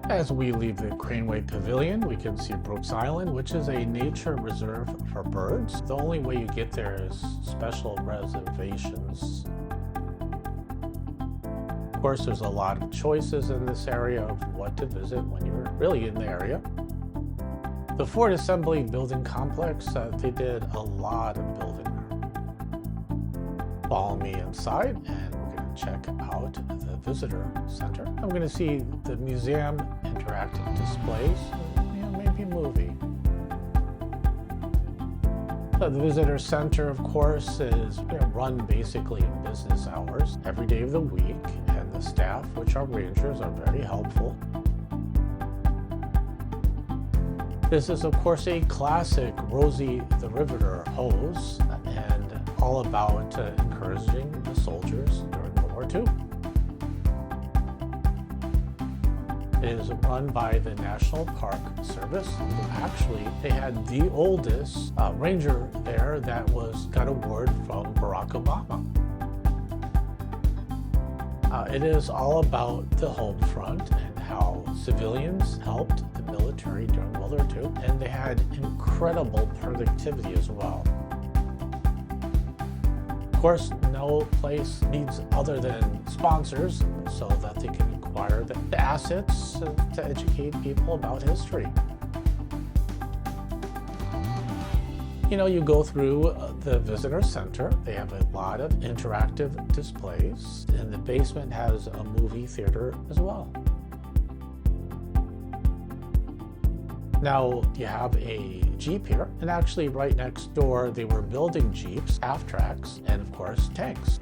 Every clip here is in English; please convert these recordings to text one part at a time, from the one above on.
As we leave the Craneway Pavilion, we can see Brooks Island, which is a nature reserve for birds. The only way you get there is special reservations. Of course, there's a lot of choices in this area of what to visit when you're really in the area. The Ford Assembly building complex, they did a lot of building there. Follow me inside and we're going to check out the visitor center. I'm going to see the museum interactive displays, maybe a movie. The visitor center, of course, is run basically in business hours every day of the week, and the staff, which are rangers, are very helpful. This is, of course, a classic Rosie the Riveter hose, and all about encouraging the soldiers during World War II. It is run by the National Park Service. Actually, they had the oldest ranger there that got a award from Barack Obama. It is all about the home front and how civilians helped the military during World War II, and they had incredible productivity as well. Of course, no place needs other than sponsors so that they can acquire the assets to educate people about history. You go through the visitor center. They have a lot of interactive displays, and the basement has a movie theater as well. Now you have a Jeep here, and actually right next door they were building Jeeps, half tracks, and of course tanks.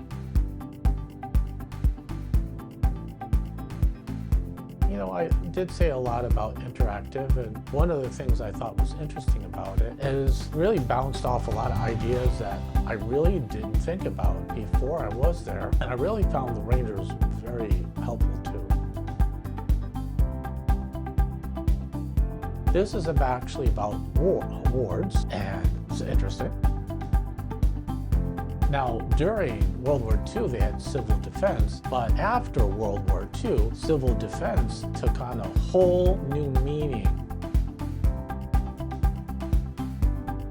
I did say a lot about interactive, and one of the things I thought was interesting about it is really bounced off a lot of ideas that I really didn't think about before I was there, and I really found the rangers very helpful too. This is actually about awards, and it's interesting. Now, during World War II, they had civil defense, but after World War II, civil defense took on a whole new meaning.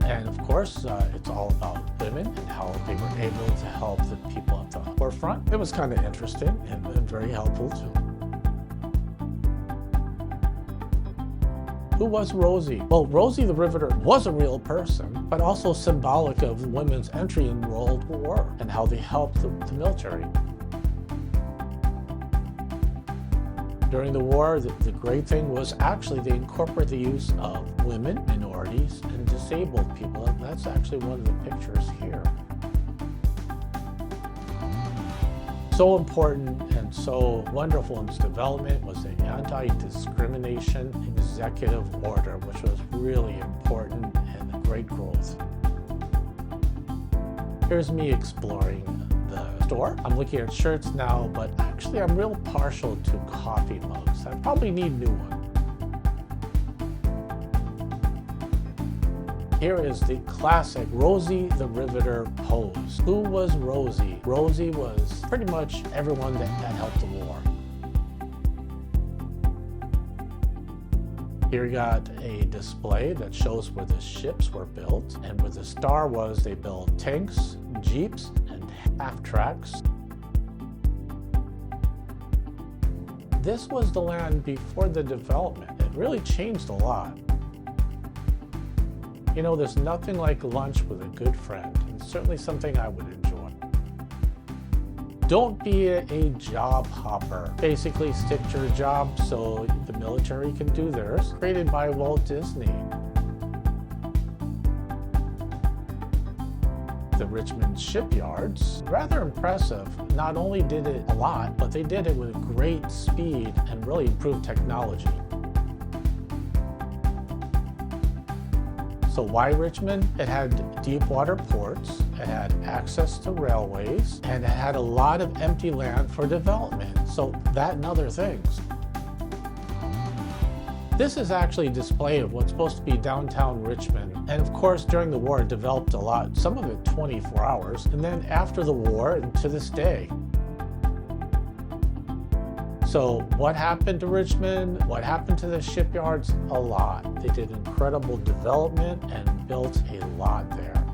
And of course, it's all about women and how they were able to help the people at the forefront. It was kind of interesting and very helpful too. Who was Rosie? Well, Rosie the Riveter was a real person, but also symbolic of women's entry in World War and how they helped the military. During the war, the great thing was actually they incorporated the use of women, minorities, and disabled people, and that's actually one of the pictures here. So important and so wonderful in its development was the anti-discrimination executive order, which was really important and a great growth. Here's me exploring the store. I'm looking at shirts now, but actually I'm real partial to coffee mugs. I probably need new ones. Here is the classic Rosie the Riveter pose. Who was Rosie? Rosie was pretty much everyone that helped the war. Here you got a display that shows where the ships were built, and where the star was, they built tanks, jeeps, and half-tracks. This was the land before the development. It really changed a lot. There's nothing like lunch with a good friend, and certainly something I would enjoy. Don't be a job hopper. Basically, stick to your job so the military can do theirs. Created by Walt Disney. The Richmond shipyards, rather impressive. Not only did it a lot, but they did it with great speed and really improved technology. So why Richmond? It had deep water ports, it had access to railways, and it had a lot of empty land for development. So that and other things. This is actually a display of what's supposed to be downtown Richmond. And of course, during the war, it developed a lot, some of it 24 hours, and then after the war and to this day. So what happened to Richmond? What happened to the shipyards? A lot. They did incredible development and built a lot there.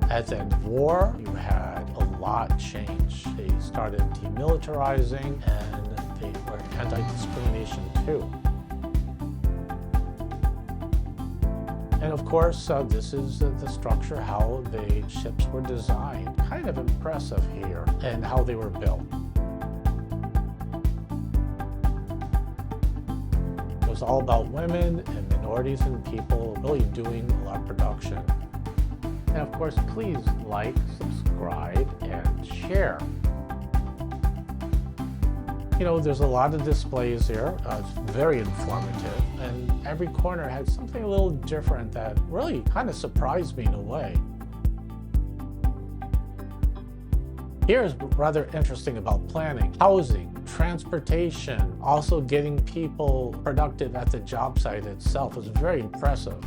At the end of war, you had a lot change. They started demilitarizing and they were anti-discrimination too. And of course, this is the structure, how the ships were designed. Kind of impressive here, and how they were built. It was all about women and minorities and people really doing a lot of production. And of course, please like, subscribe, and share. You know, there's a lot of displays here. It's very informative, and every corner had something a little different that really kind of surprised me in a way. Here's rather interesting about planning, housing, transportation, also getting people productive at the job site itself was very impressive.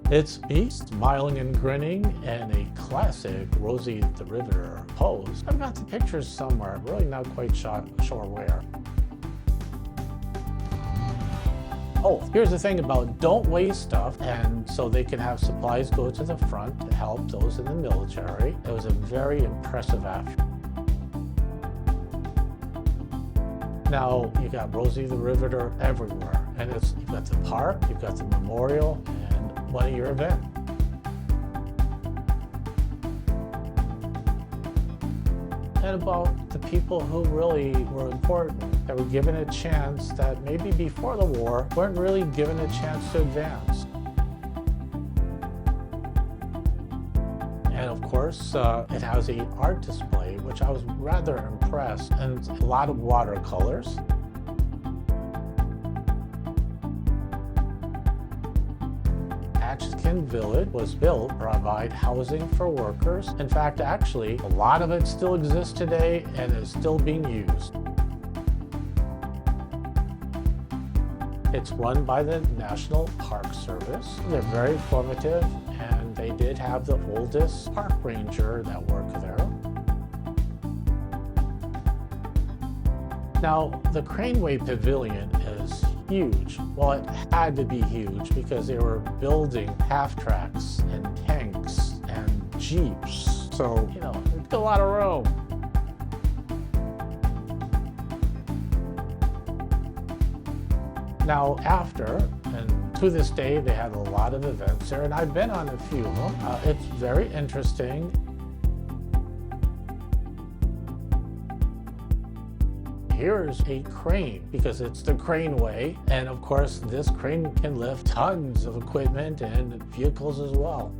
It's me, smiling and grinning, and a classic Rosie the Riveter pose. I've got the pictures somewhere, really not quite sure where. Oh, here's the thing about don't waste stuff, and so they can have supplies go to the front to help those in the military. It was a very impressive act. Now, you got Rosie the Riveter everywhere, and you've got the park, you've got the memorial, and one of your events. And about the people who really were important, that were given a chance that maybe before the war weren't really given a chance to advance. And of course, it has an art display, which I was rather impressed, and a lot of watercolors. Village was built to provide housing for workers. In fact, actually, a lot of it still exists today and is still being used. It's run by the National Park Service. They're very formative, and they did have the oldest park ranger that worked there. Now, the Craneway Pavilion is huge. Well, it had to be huge because they were building half tracks and tanks and jeeps. So, you know, it's a lot of room. Now, after, and to this day, they had a lot of events there, and I've been on a few of them. It's very interesting. Here's a crane, because it's the Craneway, and of course this crane can lift tons of equipment and vehicles as well.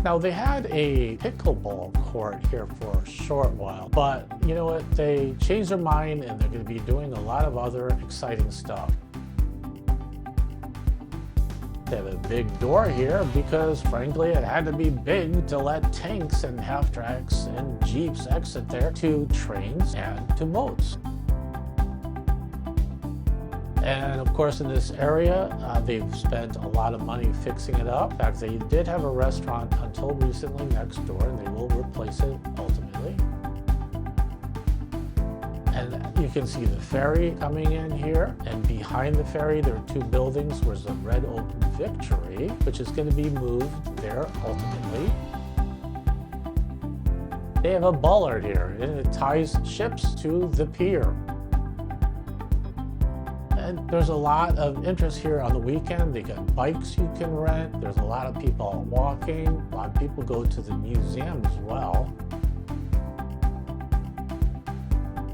Now, they had a pickleball court here for a short while, but you know what, they changed their mind and they're going to be doing a lot of other exciting stuff. They have a big door here because, frankly, it had to be big to let tanks and half tracks and jeeps exit there to trains and to boats. And of course, in this area, they've spent a lot of money fixing it up. In fact, they did have a restaurant until recently next door, and they will replace it ultimately. And you can see the ferry coming in here, and behind the ferry there are two buildings. There's the Red Oak Victory, which is going to be moved there ultimately. They have a bollard here, and it ties ships to the pier. And there's a lot of interest here on the weekend. They got bikes you can rent. There's a lot of people walking. A lot of people go to the museum as well.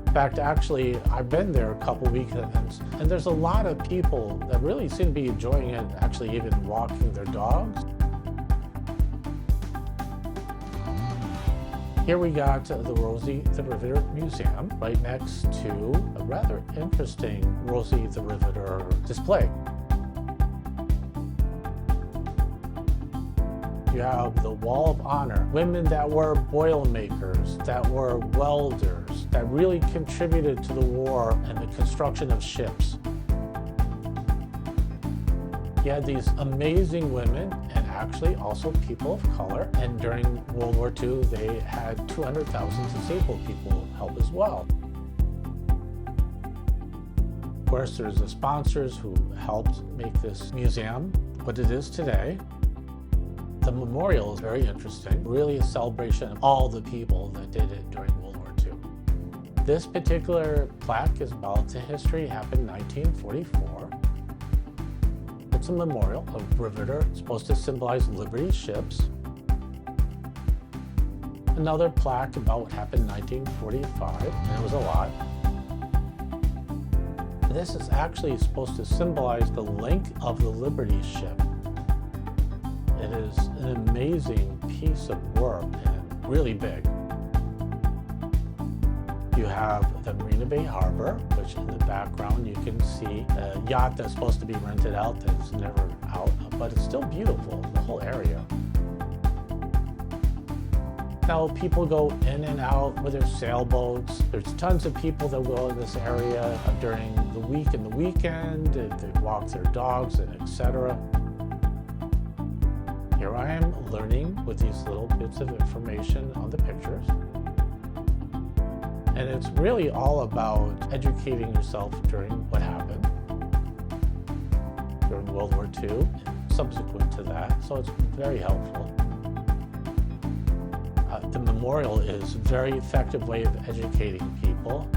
In fact, actually, I've been there a couple weekends, and there's a lot of people that really seem to be enjoying it, actually even walking their dogs. Here we got the Rosie the Riveter Museum, right next to a rather interesting Rosie the Riveter display. You have the Wall of Honor, women that were boilermakers, that were welders, that really contributed to the war and the construction of ships. You had these amazing women, and actually also people of color, and during World War II they had 200,000 disabled people help as well. Of course, there's the sponsors who helped make this museum what it is today. The memorial is very interesting, really a celebration of all the people that did it during World War II. This particular plaque is about the history. It happened in 1944. It's a memorial of Riveter. It's supposed to symbolize Liberty ships. Another plaque about what happened in 1945, and it was a lot. This is actually supposed to symbolize the link of the Liberty ship. It is an amazing piece of work and really big. You have the Marina Bay Harbor, which in the background you can see a yacht that's supposed to be rented out that's never out, but it's still beautiful, the whole area. Now people go in and out with their sailboats. There's tons of people that go in this area during the week and the weekend. They walk their dogs and etc. Here I am learning with these little bits of information on the pictures. And it's really all about educating yourself during what happened during World War II and subsequent to that, so it's very helpful. The memorial is a very effective way of educating people.